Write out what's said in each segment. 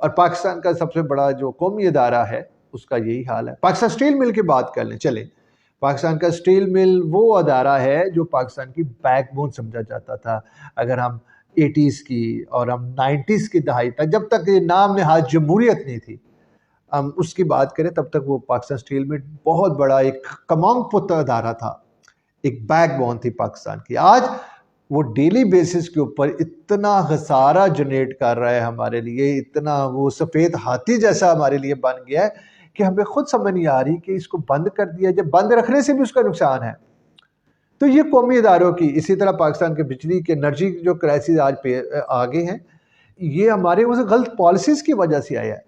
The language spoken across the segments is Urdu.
اور پاکستان کا سب سے بڑا جو قومی ادارہ ہے اس کا یہی حال ہے۔ پاکستان اسٹیل مل کی بات کر لیں، چلیں، پاکستان کا اسٹیل مل وہ ادارہ ہے جو پاکستان کی بیک بون سمجھا جاتا تھا۔ اگر ہم 80s کی اور ہم 90s کی دہائی تک، جب تک یہ نام نہاد جمہوریت نہیں تھی، ہم اس کی بات کریں، تب تک وہ پاکستان اسٹیل مل بہت بڑا ایک کمانگ پتہ ادارہ تھا، ایک بیک بون تھی پاکستان کی۔ آج وہ ڈیلی بیسس کے اوپر اتنا خسارہ جنریٹ کر رہا ہے ہمارے لیے، اتنا وہ سفید ہاتھی جیسا ہمارے لیے بن گیا ہے کہ ہمیں خود سمجھ نہیں آ رہی کہ اس کو بند کر دیا جب بند رکھنے سے بھی اس کا نقصان ہے۔ تو یہ قومی اداروں کی، اسی طرح پاکستان کے بجلی کے انرجی جو کرائسس آج پہ آگے ہیں، یہ ہمارے اس غلط پالیسیز کی وجہ سے آیا ہے۔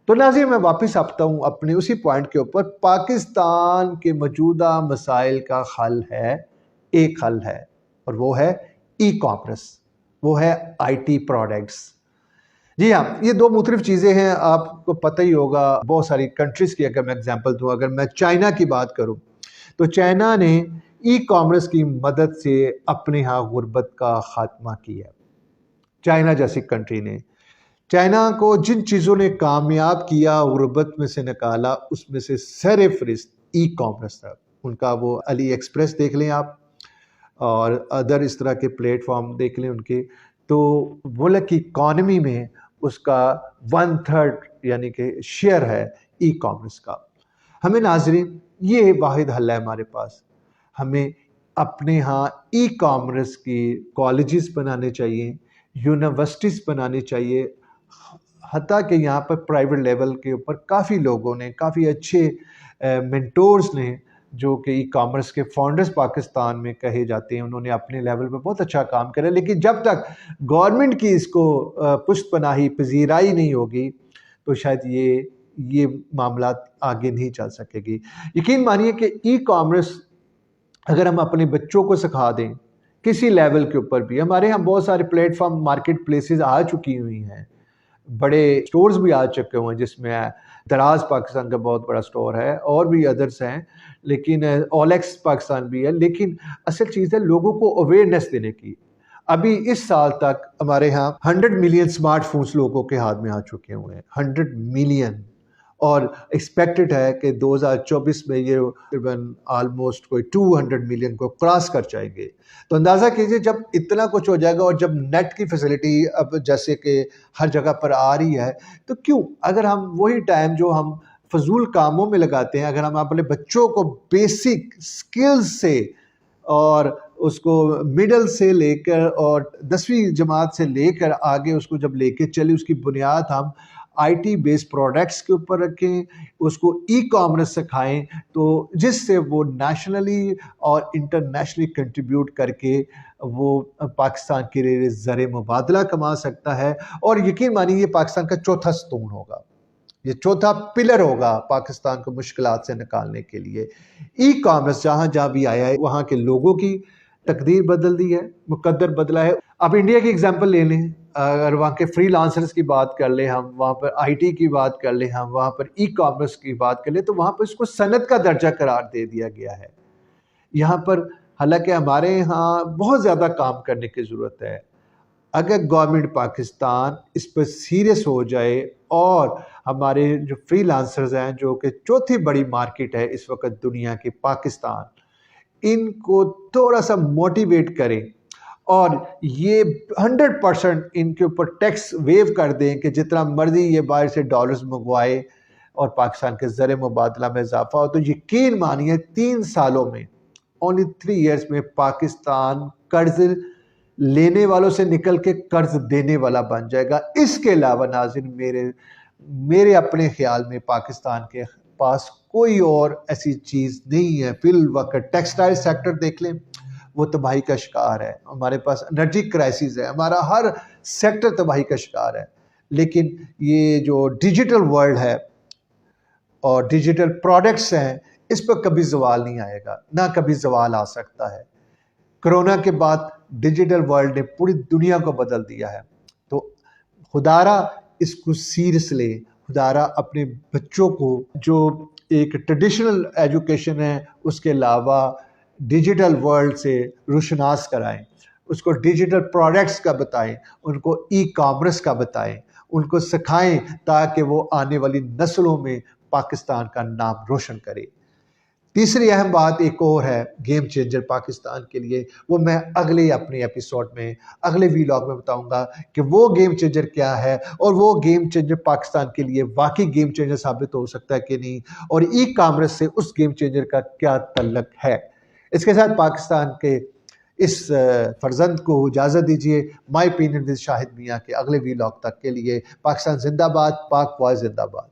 تو ناظرین، میں واپس آتا ہوں اپنے اسی پوائنٹ کے اوپر، پاکستان کے موجودہ مسائل کا حل ہے، ایک حل ہے، اور وہ ہے ای کامرس، وہ ہے آئی ٹی پروڈکٹس۔ جی ہاں، یہ دو مختلف چیزیں ہیں، آپ کو پتہ ہی ہوگا۔ بہت ساری کنٹریز کی اگر میں ایگزامپل دوں، اگر میں چائنا کی بات کروں تو چائنا نے ای کامرس کی مدد سے اپنے ہاں غربت کا خاتمہ کیا۔ چائنا جیسی کنٹری نے، چائنا کو جن چیزوں نے کامیاب کیا، غربت میں سے نکالا، اس میں سے سر فہرست ای کامرس تھا۔ ان کا وہ علی ایکسپریس دیکھ لیں آپ، اور ادر اس طرح کے پلیٹ فارم دیکھ لیں ان کے، تو ملک کی اکانومی میں اس کا 1/3 یعنی کہ شیئر ہے ای کامرس کا۔ ہمیں ناظرین، یہ واحد حل ہے ہمارے پاس، ہمیں اپنے ہاں ای کامرس کی کالجز بنانے چاہیے، یونیورسٹیز بنانی چاہیے، حتیٰ کہ یہاں پر پرائیویٹ لیول کے اوپر کافی لوگوں نے، کافی اچھے مینٹورز نے، جو کہ ای کامرس کے فاؤنڈرز پاکستان میں کہے جاتے ہیں، انہوں نے اپنے لیول پہ بہت اچھا کام کرا، لیکن جب تک گورنمنٹ کی اس کو پشت پناہی پذیرائی نہیں ہوگی تو شاید یہ معاملات آگے نہیں چل سکے گی۔ یقین مانیے کہ ای کامرس اگر ہم اپنے بچوں کو سکھا دیں کسی لیول کے اوپر بھی، ہمارے ہاں بہت سارے پلیٹ فارم، مارکیٹ پلیسز آ چکی ہوئی ہیں، بڑے سٹورز بھی آ چکے ہوئے ہیں، جس میں دراز پاکستان کا بہت بڑا سٹور ہے، اور بھی ادرس ہیں، لیکن اولیکس پاکستان بھی ہے۔ لیکن اصل چیز ہے لوگوں کو اویئرنیس دینے کی۔ ابھی اس سال تک ہمارے ہاں 100 ملین سمارٹ فونز لوگوں کے ہاتھ میں آ چکے ہوئے ہیں، 100 ملین، اور ایکسپیکٹڈ ہے کہ 2024 میں یہ تقریباً آلموسٹ کوئی 200 ملین کو کراس کر جائیں گے۔ تو اندازہ کیجئے جب اتنا کچھ ہو جائے گا، اور جب نیٹ کی فیسلٹی اب جیسے کہ ہر جگہ پر آ رہی ہے، تو کیوں اگر ہم وہی ٹائم جو ہم فضول کاموں میں لگاتے ہیں، اگر ہم اپنے بچوں کو بیسک سکلز سے، اور اس کو مڈل سے لے کر اور 10ویں جماعت سے لے کر آگے اس کو جب لے کے چلے، اس کی بنیاد ہم آئی ٹی بیس پروڈکٹس کے اوپر رکھیں، اس کو ای کامرس سکھائیں، تو جس سے وہ نیشنلی اور انٹرنیشنلی کنٹریبیوٹ کر کے وہ پاکستان کے لیے زر مبادلہ کما سکتا ہے، اور یقین مانیے یہ پاکستان کا چوتھا ستون ہوگا، یہ چوتھا پلر ہوگا پاکستان کو مشکلات سے نکالنے کے لیے۔ ای کامرس جہاں جہاں بھی آیا ہے، وہاں کے لوگوں کی تقدیر بدل دی ہے، مقدر بدلا ہے۔ اب انڈیا کی اگزامپل لے لیں، اگر وہاں کے فری لانسرز کی بات کر لیں ہم، وہاں پر آئی ٹی کی بات کر لیں ہم، وہاں پر ای کامرس کی بات کر لیں، تو وہاں پر اس کو صنعت کا درجہ قرار دے دیا گیا ہے۔ یہاں پر حالانکہ ہمارے ہاں بہت زیادہ کام کرنے کی ضرورت ہے۔ اگر گورنمنٹ پاکستان اس پر سیریس ہو جائے، اور ہمارے جو فری لانسرز ہیں، جو کہ چوتھی بڑی مارکیٹ ہے اس وقت دنیا کی، پاکستان، ان کو تھوڑا سا موٹیویٹ کریں، اور یہ 100% ان کے اوپر ٹیکس ویو کر دیں کہ جتنا مرضی یہ باہر سے ڈالرز منگوائے اور پاکستان کے زر مبادلہ میں اضافہ ہو، تو یقین مانیے 3 سالوں میں، only 3 years میں، پاکستان قرض لینے والوں سے نکل کے قرض دینے والا بن جائے گا۔ اس کے علاوہ ناظرین، میرے اپنے خیال میں پاکستان کے پاس کوئی اور ایسی چیز نہیں ہے فی الوقت۔ ٹیکسٹائل سیکٹر دیکھ لیں، وہ تباہی کا شکار ہے، ہمارے پاس انرجی کرائسس ہے، ہمارا ہر سیکٹر تباہی کا شکار ہے، لیکن یہ جو ڈیجیٹل ورلڈ ہے اور ڈیجیٹل پروڈکٹس ہیں، اس پر کبھی زوال نہیں آئے گا، نہ کبھی زوال آ سکتا ہے۔ کرونا کے بعد ڈیجیٹل ورلڈ نے پوری دنیا کو بدل دیا ہے، تو خدارا اس کو سیریس لے، خدارا اپنے بچوں کو جو ایک ٹریڈیشنل ایجوکیشن ہے اس کے علاوہ ڈیجیٹل ورلڈ سے روشناس کرائیں، اس کو ڈیجیٹل پروڈکٹس کا بتائیں، ان کو ای کامرس کا بتائیں، ان کو سکھائیں تاکہ وہ آنے والی نسلوں میں پاکستان کا نام روشن کرے۔ تیسری اہم بات ایک اور ہے گیم چینجر پاکستان کے لیے، وہ میں اگلے اپنے ایپیسوڈ میں اگلے ویلاگ میں بتاؤں گا کہ وہ گیم چینجر کیا ہے، اور وہ گیم چینجر پاکستان کے لیے واقعی گیم چینجر ثابت ہو سکتا ہے کہ نہیں، اور ای کامرس سے اس گیم چینجر کا کیا تعلق ہے۔ اس کے ساتھ پاکستان کے اس فرزند کو اجازت دیجیے۔ مائی اوپینین ود شاہد میاں کے اگلے ویلاگ تک کے لیے پاکستان زندہ باد، پاک فوج زندہ باد۔